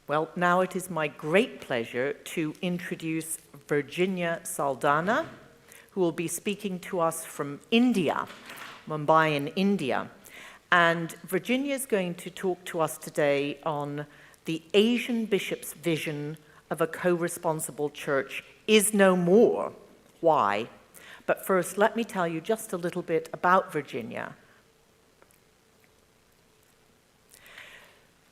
Well, now it is my great pleasure to introduce Virginia Saldanha, who will be speaking to us from India, Mumbai in India. And Virginia is going to talk to us today on the Asian bishop's vision of a co-responsible church is no more. Why? But first, let me tell you just a little bit about Virginia.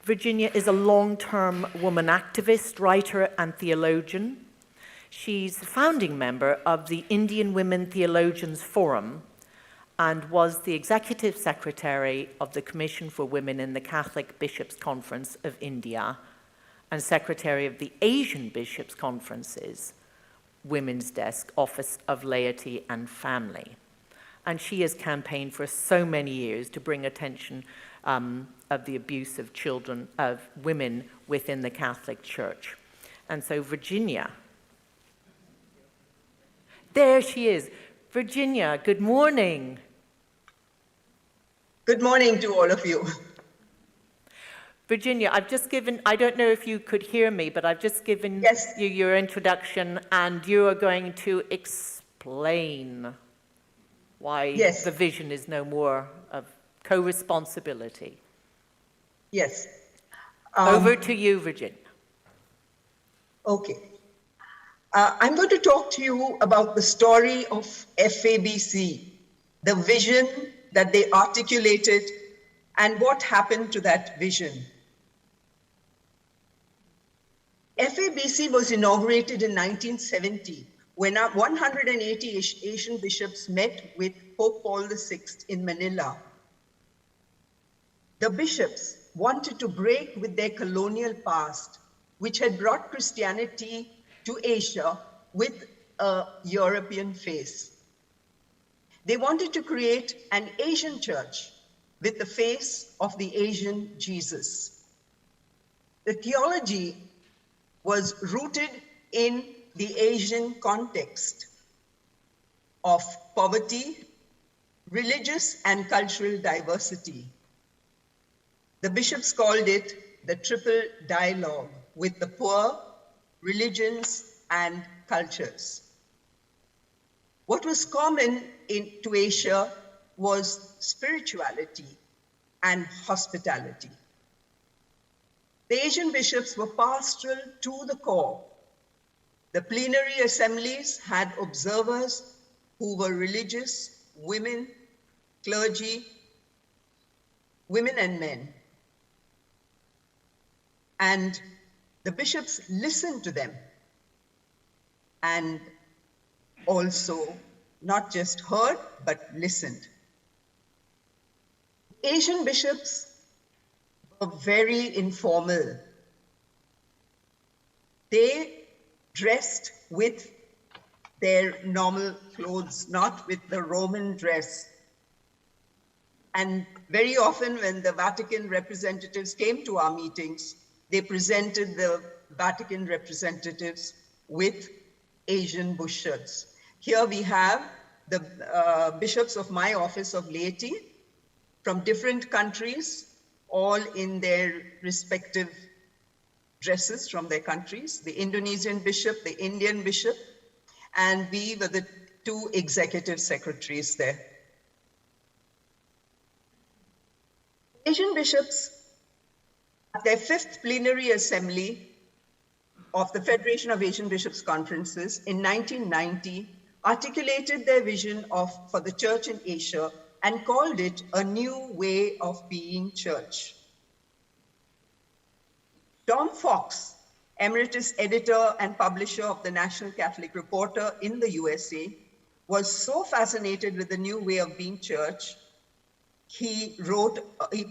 Virginia is a long-term woman activist, writer, and theologian. She's a founding member of the Indian Women Theologians Forum and was the executive secretary of the Commission for Women in the Catholic Bishops' Conference of India and secretary of the Asian Bishops' Conference's Women's Desk, Office of Laity and Family. And she has campaigned for so many years to bring attention of the abuse of children, of women within the Catholic Church. And so Virginia, there she is. Virginia, good morning. Good morning to all of you. Virginia, I've just given, I don't know if you could hear me, but I've just given you your introduction, and you are going to explain why the vision is no more of co-responsibility. Yes. Over to you, Virginia. Okay. I'm going to talk to you about the story of FABC, the vision that they articulated, and what happened to that vision. FABC was inaugurated in 1970 when 180 Asian bishops met with Pope Paul VI in Manila. The bishops wanted to break with their colonial past, which had brought Christianity to Asia with a European face. They wanted to create an Asian church with the face of the Asian Jesus. The theology was rooted in the Asian context of poverty, religious and cultural diversity. The bishops called it the triple dialogue with the poor, religions, and cultures. What was common to Asia was spirituality and hospitality. The Asian bishops were pastoral to the core. The plenary assemblies had observers who were religious, women, clergy, women and men. And the bishops listened to them and also not just heard, but listened. Asian bishops were very informal. They dressed with their normal clothes, not with the Roman dress. And very often when the Vatican representatives came to our meetings, they presented the Vatican representatives with Asian bush shirts. Here we have the bishops of my office of laity from different countries, all in their respective dresses from their countries, the Indonesian bishop, the Indian bishop, and we were the two executive secretaries there. Asian bishops, at their 5th plenary assembly of the Federation of Asian Bishops' Conferences in 1990, articulated their vision for the church in Asia and called it a new way of being church. Tom Fox, emeritus editor and publisher of the National Catholic Reporter in the USA, was so fascinated with the new way of being church, he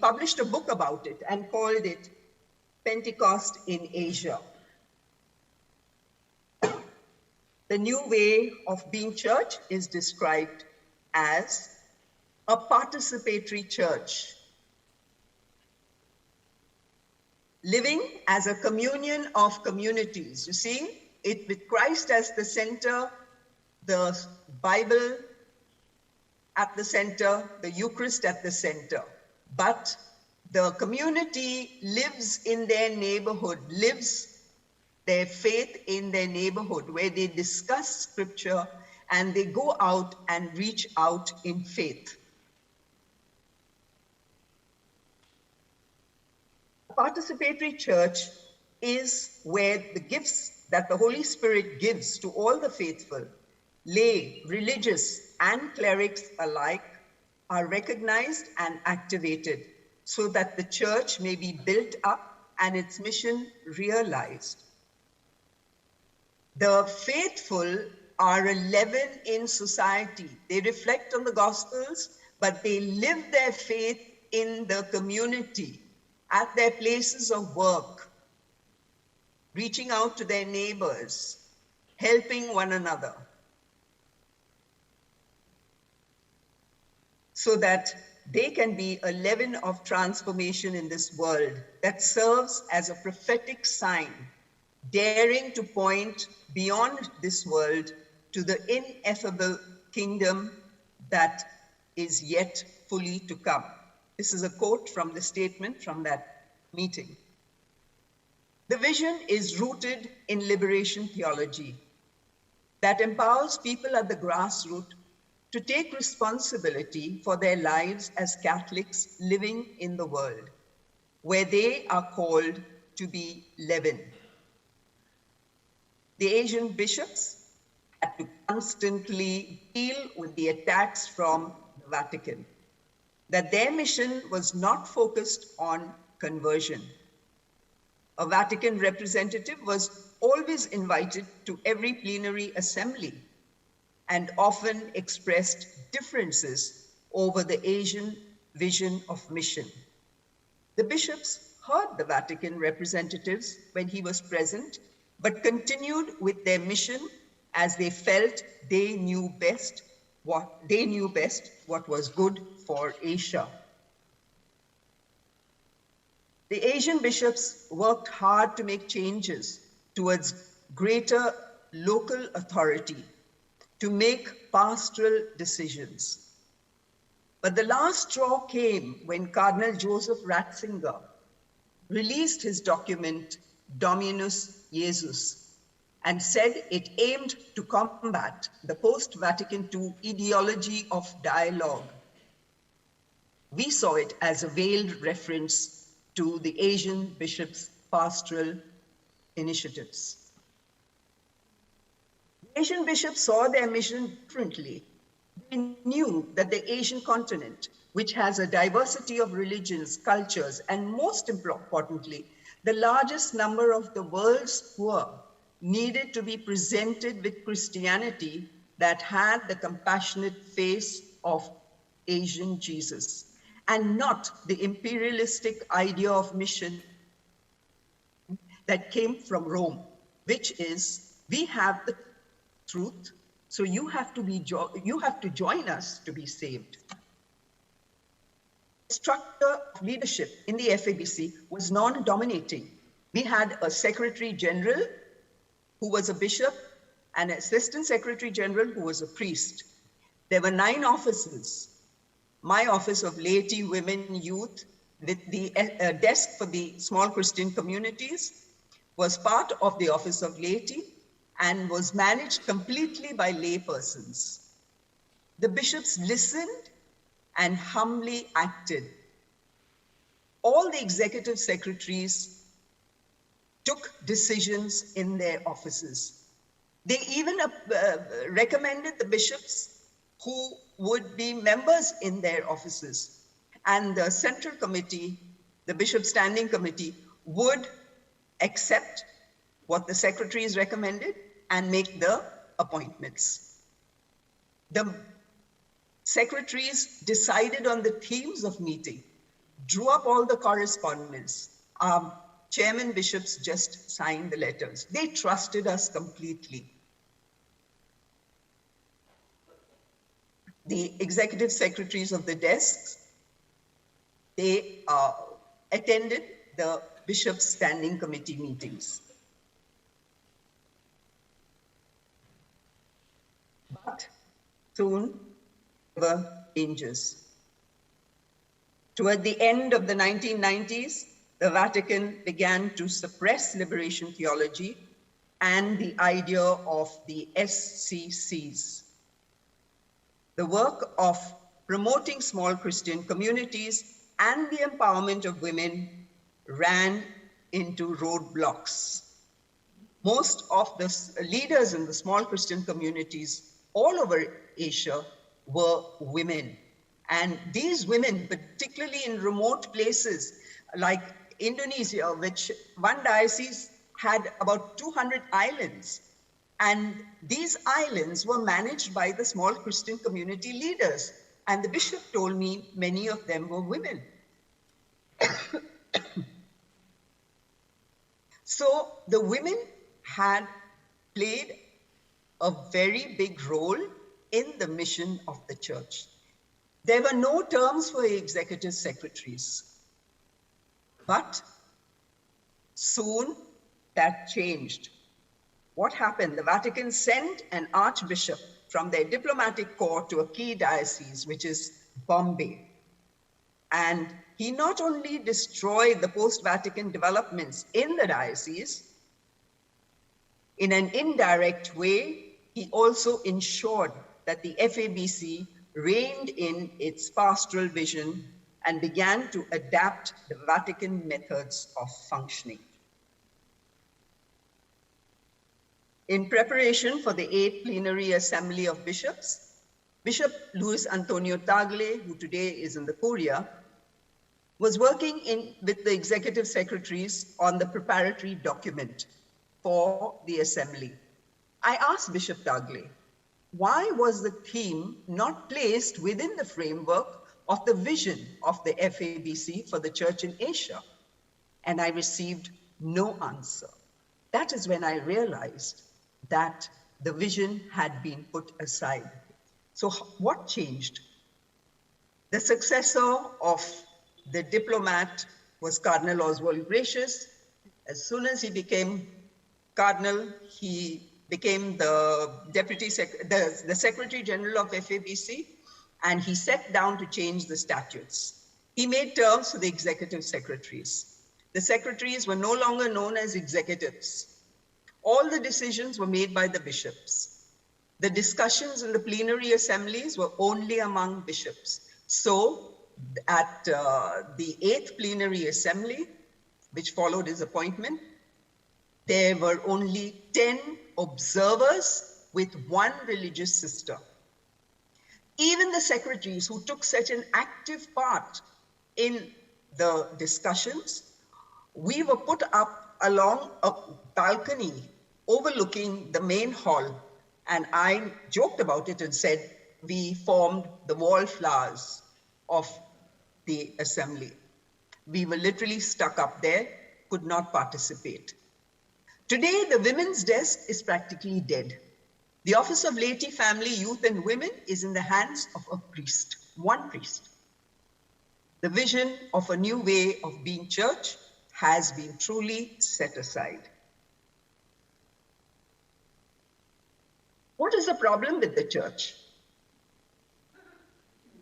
published a book about it and called it Pentecost in Asia. The new way of being church is described as a participatory church, living as a communion of communities. You see, it with Christ as the center, the Bible at the center, the Eucharist at the center, but The community lives in their neighborhood, lives their faith in their neighborhood, where they discuss scripture and they go out and reach out in faith. A participatory church is where the gifts that the Holy Spirit gives to all the faithful, lay, religious, and clerics alike, are recognized and activated so that the church may be built up and its mission realized. The faithful are a leaven in society. They reflect on the Gospels, but they live their faith in the community, at their places of work, reaching out to their neighbors, helping one another, so that they can be a leaven of transformation in this world that serves as a prophetic sign, daring to point beyond this world to the ineffable kingdom that is yet fully to come. This is a quote from the statement from that meeting. The vision is rooted in liberation theology that empowers people at the grassroots to take responsibility for their lives as Catholics living in the world, where they are called to be leaven. The Asian bishops had to constantly deal with the attacks from the Vatican, that their mission was not focused on conversion. A Vatican representative was always invited to every plenary assembly and often expressed differences over the Asian vision of mission. The bishops heard the Vatican representatives when he was present, but continued with their mission as they felt they knew best what was good for Asia. The Asian bishops worked hard to make changes towards greater local authority, to make pastoral decisions. But the last straw came when Cardinal Joseph Ratzinger released his document, Dominus Jesus, and said it aimed to combat the post-Vatican II ideology of dialogue. We saw it as a veiled reference to the Asian bishops' pastoral initiatives. The Asian bishops saw their mission differently. They knew that the Asian continent, which has a diversity of religions, cultures, and most importantly, the largest number of the world's poor, needed to be presented with Christianity that had the compassionate face of Asian Jesus, and not the imperialistic idea of mission that came from Rome, which is, we have the truth, so you have to join us to be saved. The structure of leadership in the FABC was non-dominating. We had a secretary general who was a bishop, and an assistant secretary general who was a priest. There were 9 offices. My office of laity, women, youth, with the desk for the small Christian communities, was part of the office of laity and was managed completely by laypersons. The bishops listened and humbly acted. All the executive secretaries took decisions in their offices. They even recommended the bishops who would be members in their offices. And the central committee, the Bishop Standing Committee, would accept what the secretaries recommended and make the appointments. The secretaries decided on the themes of meeting, drew up all the correspondence. Chairman bishops just signed the letters. They trusted us completely. The executive secretaries of the desks, they attended the Bishop's Standing Committee meetings. But soon there were changes. Toward the end of the 1990s, the Vatican began to suppress liberation theology and the idea of the SCCs. The work of promoting small Christian communities and the empowerment of women ran into roadblocks. Most of the leaders in the small Christian communities all over Asia were women. And these women, particularly in remote places like Indonesia, which one diocese had about 200 islands. And these islands were managed by the small Christian community leaders. And the bishop told me many of them were women. So the women had played a very big role in the mission of the church. There were no terms for executive secretaries. But soon that changed. What happened? The Vatican sent an archbishop from their diplomatic corps to a key diocese, which is Bombay. And he not only destroyed the post-Vatican developments in the diocese, in an indirect way, he also ensured that the FABC reined in its pastoral vision and began to adapt the Vatican methods of functioning. In preparation for the 8th Plenary Assembly of Bishops, Bishop Luis Antonio Tagle, who today is in the Curia, was working with the executive secretaries on the preparatory document for the assembly. I asked Bishop Tagle, why was the theme not placed within the framework of the vision of the FABC for the church in Asia? And I received no answer. That is when I realized that the vision had been put aside. So what changed? The successor of the diplomat was Cardinal Oswald Gracious. As soon as he became Cardinal, he became the the Secretary General of FABC, and he sat down to change the statutes. He made terms for the executive secretaries. The secretaries were no longer known as executives. All the decisions were made by the bishops. The discussions in the plenary assemblies were only among bishops. So at the 8th plenary assembly, which followed his appointment, there were only 10 observers with one religious sister. Even the secretaries who took such an active part in the discussions, we were put up along a balcony overlooking the main hall. And I joked about it and said, we formed the wallflowers of the assembly. We were literally stuck up there, could not participate. Today, the women's desk is practically dead. The Office of Laity, Family, Youth and Women is in the hands of a priest, one priest. The vision of a new way of being church has been truly set aside. What is the problem with the church?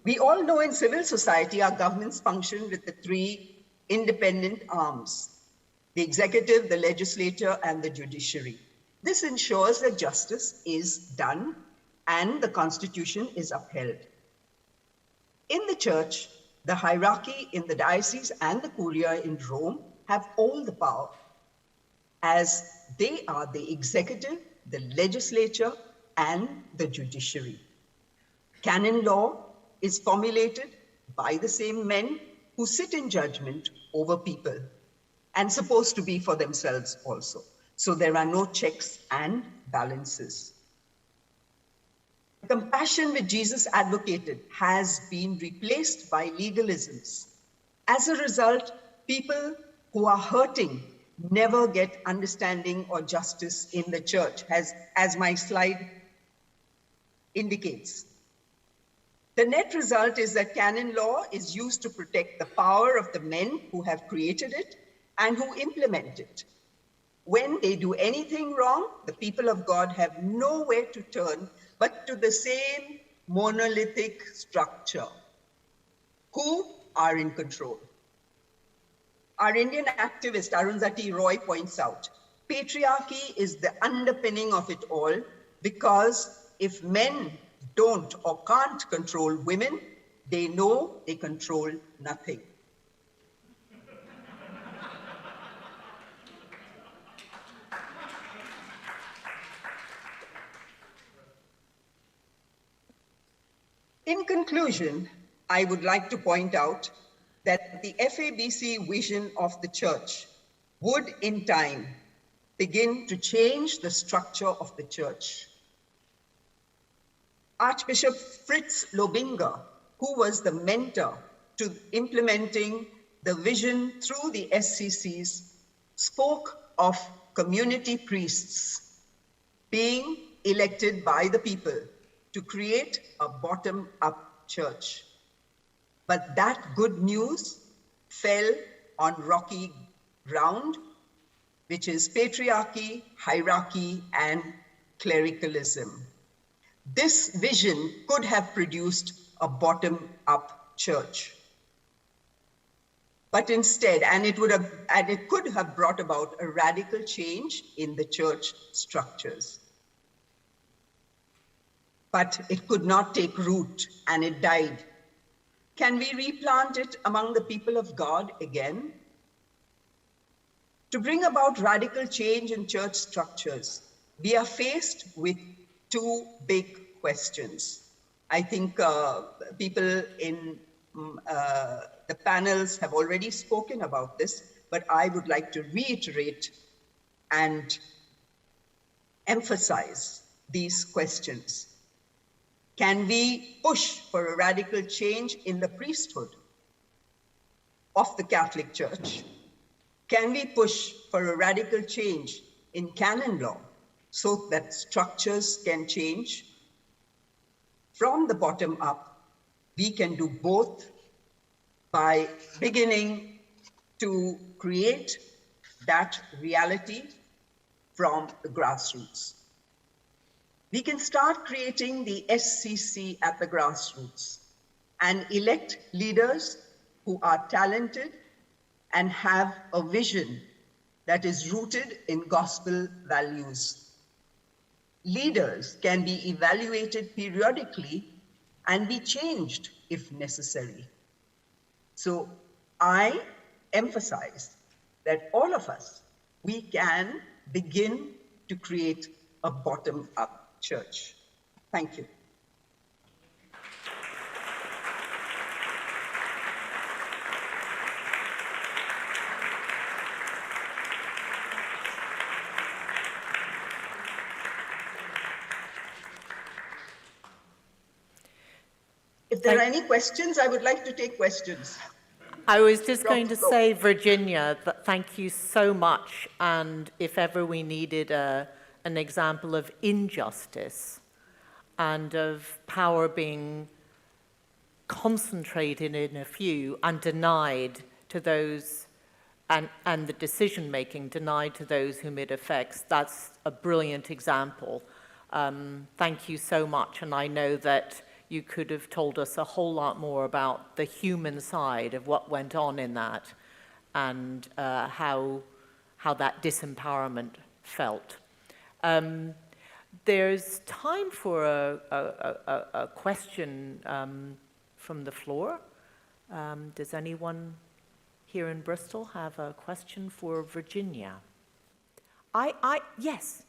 We all know in civil society, our governments function with the three independent arms: the executive, the legislature, and the judiciary. This ensures that justice is done and the constitution is upheld. In the church, the hierarchy in the diocese and the curia in Rome have all the power, as they are the executive, the legislature, and the judiciary. Canon law is formulated by the same men who sit in judgment over people and supposed to be for themselves also. So there are no checks and balances. The compassion which Jesus advocated has been replaced by legalisms. As a result, people who are hurting never get understanding or justice in the church, as my slide indicates. The net result is that canon law is used to protect the power of the men who have created it and who implement it. When they do anything wrong, the people of God have nowhere to turn but to the same monolithic structure. Who are in control. Our Indian activist Arundhati Roy points out, patriarchy is the underpinning of it all, because if men don't or can't control women, they know they control nothing. In conclusion, I would like to point out that the FABC vision of the church would in time begin to change the structure of the church. Archbishop Fritz Lobinger, who was the mentor to implementing the vision through the SCCs, spoke of community priests being elected by the people to create a bottom-up church. But that good news fell on rocky ground, which is patriarchy, hierarchy, and clericalism. This vision could have produced a bottom-up church. But instead, and it could have brought about a radical change in the church structures. But it could not take root, and it died. Can we replant it among the people of God again? To bring about radical change in church structures, we are faced with two big questions. I think people in the panels have already spoken about this, but I would like to reiterate and emphasize these questions. Can we push for a radical change in the priesthood of the Catholic Church? Can we push for a radical change in canon law so that structures can change? From the bottom up, we can do both by beginning to create that reality from the grassroots. We can start creating the SCC at the grassroots and elect leaders who are talented and have a vision that is rooted in gospel values. Leaders can be evaluated periodically and be changed if necessary. So I emphasize that all of us, we can begin to create a bottom-up church. Thank you. If there are any questions, I would like to take questions. I was just going to say, Virginia, that thank you so much. And if ever we needed an example of injustice and of power being concentrated in a few and denied to those, and the decision-making denied to those whom it affects, that's a brilliant example. Thank you so much. And I know that you could have told us a whole lot more about the human side of what went on in that and how that disempowerment felt. There's time for a question from the floor. Does anyone here in Bristol have a question for Virginia? Yes.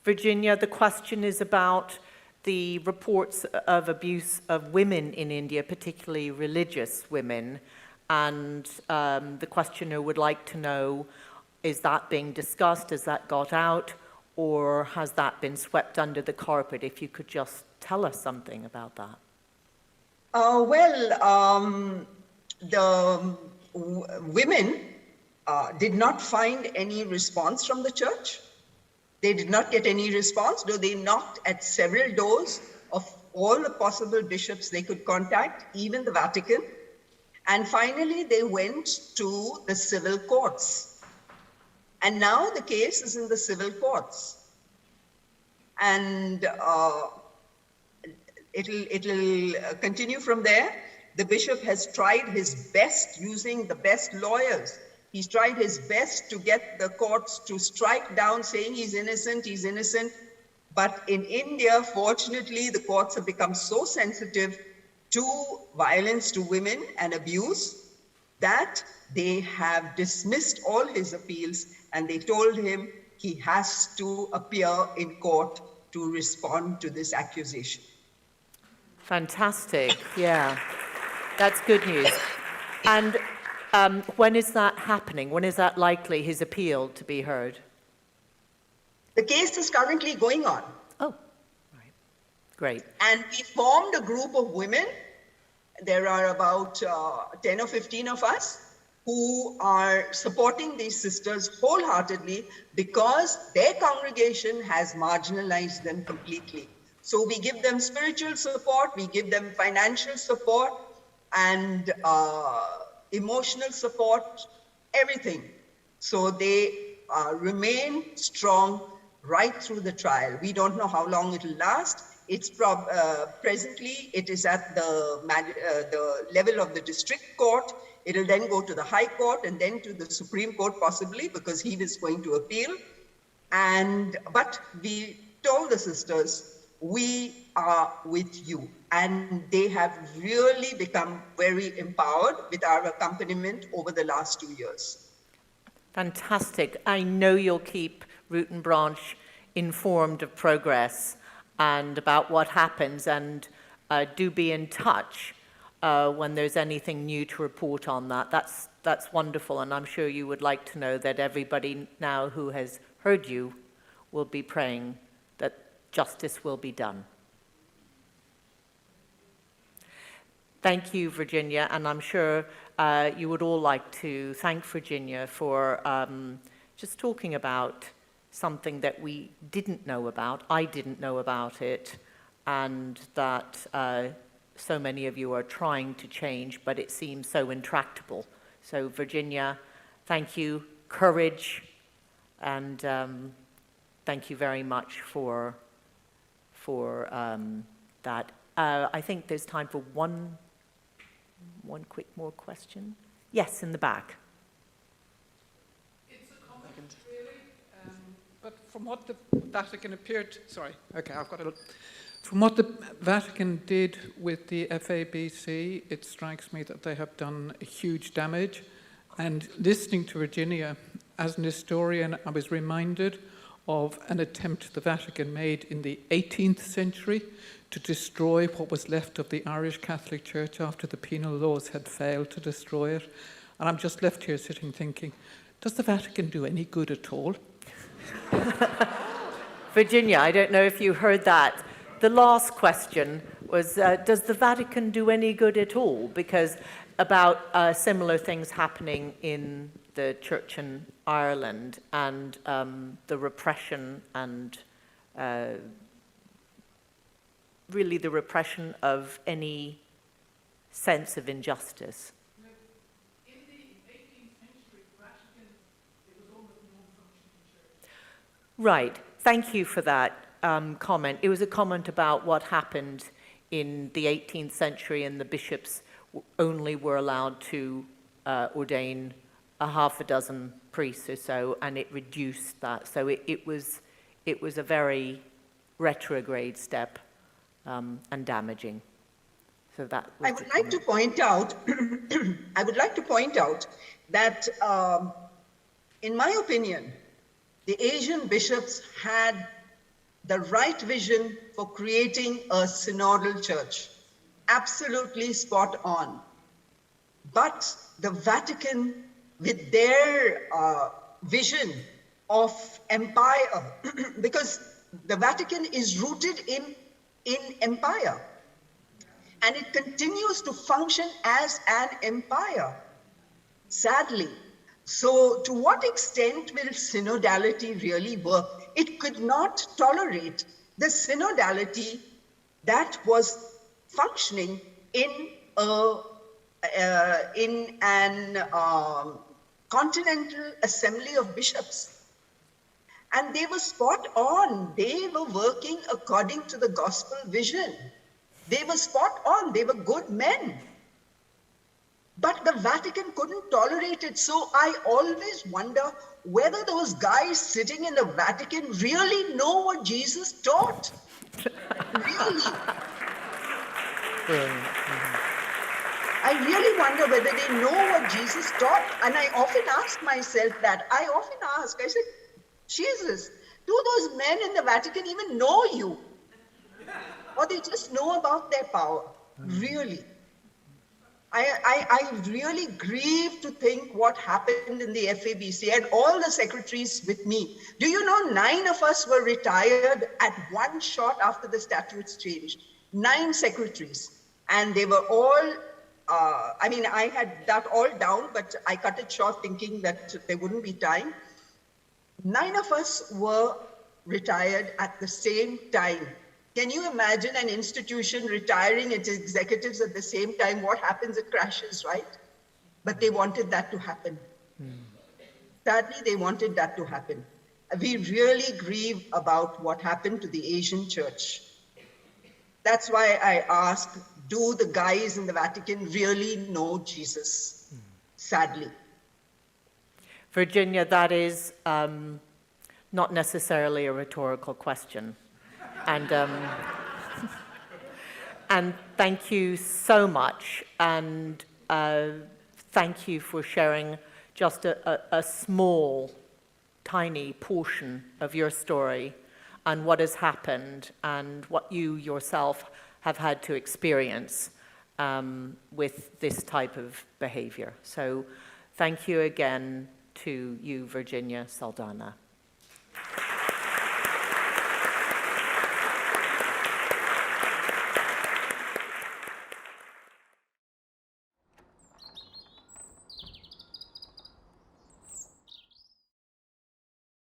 Virginia, the question is about the reports of abuse of women in India, particularly religious women. And the questioner would like to know, is that being discussed? Has that got out? Or has that been swept under the carpet? If you could just tell us something about that. The women did not find any response from the church. They did not get any response, though they knocked at several doors of all the possible bishops they could contact, even the Vatican. And finally, they went to the civil courts. And now the case is in the civil courts. And it'll continue from there. The bishop has tried his best using the best lawyers. He's tried his best to get the courts to strike down saying he's innocent, he's innocent. But in India, fortunately, the courts have become so sensitive to violence to women and abuse that they have dismissed all his appeals, and they told him he has to appear in court to respond to this accusation. Fantastic, yeah. That's good news. And when is that happening? When is that likely, his appeal, to be heard? The case is currently going on. Oh, right. Great. And we formed a group of women. There are about 10 or 15 of us who are supporting these sisters wholeheartedly because their congregation has marginalized them completely. So we give them spiritual support, we give them financial support and emotional support, everything. So they remain strong right through the trial. We don't know how long it'll last. It's presently, it is at the level of the district court. It'll then go to the High Court and then to the Supreme Court possibly, because he is going to appeal. But we told the sisters, we are with you. And they have really become very empowered with our accompaniment over the last 2 years. Fantastic. I know you'll keep Root and Branch informed of progress and about what happens, and do be in touch when there's anything new to report on that. That's wonderful, and I'm sure you would like to know that everybody now who has heard you will be praying that justice will be done. Thank you, Virginia, and I'm sure you would all like to thank Virginia for just talking about something that we didn't know about. I didn't know about it, and that so many of you are trying to change, but it seems so intractable. So Virginia, thank you, courage, and thank you very much for that. I think there's time for one quick more question. Yes, in the back. It's a comment, really, but from what the Vatican appeared, from what the Vatican did with the FABC, it strikes me that they have done a huge damage. And listening to Virginia, as an historian, I was reminded of an attempt the Vatican made in the 18th century to destroy what was left of the Irish Catholic Church after the penal laws had failed to destroy it. And I'm just left here sitting thinking, does the Vatican do any good at all? Virginia, I don't know if you heard that. The last question was, does the Vatican do any good at all? Because about similar things happening in the church in Ireland, and the repression and really the repression of any sense of injustice. In the 18th century, Vatican, it was almost a non-functioning church. Right. Thank you for that comment. It was a comment about what happened in the 18th century, and the bishops only were allowed to ordain a half a dozen priests or so, and it reduced that. So it was a very retrograde step and damaging. So that was I would like to point out, that in my opinion, the Asian bishops had the right vision for creating a synodal church. Absolutely spot on. But the Vatican, with their vision of empire, because the Vatican is rooted in empire, and it continues to function as an empire, sadly. So to what extent will synodality really work? It could not tolerate the synodality that was functioning in an continental assembly of bishops. And they were spot on. They were working according to the gospel vision. They were spot on. They were good men. But the Vatican couldn't tolerate it. So I always wonder whether those guys sitting in the Vatican really know what Jesus taught. Really. Brilliant. I really wonder whether they know what Jesus taught. And I often ask myself that. I said, Jesus, do those men in the Vatican even know you? Or they just know about their power? Really? I really grieve to think what happened in the FABC and all the secretaries with me. Do you know 9 of us were retired at one shot after the statutes changed? 9 secretaries. And they were all, I had that all down, but I cut it short thinking that there wouldn't be time. 9 of us were retired at the same time. Can you imagine an institution retiring its executives at the same time? What happens? It crashes, right? But they wanted that to happen. Sadly, they wanted that to happen. We really grieve about what happened to the Asian church. That's why I ask, do the guys in the Vatican really know Jesus? Sadly. Virginia, that is not necessarily a rhetorical question. And thank you so much. And thank you for sharing just a small, tiny portion of your story and what has happened and what you yourself have had to experience with this type of behavior. So thank you again to you, Virginia Saldanha.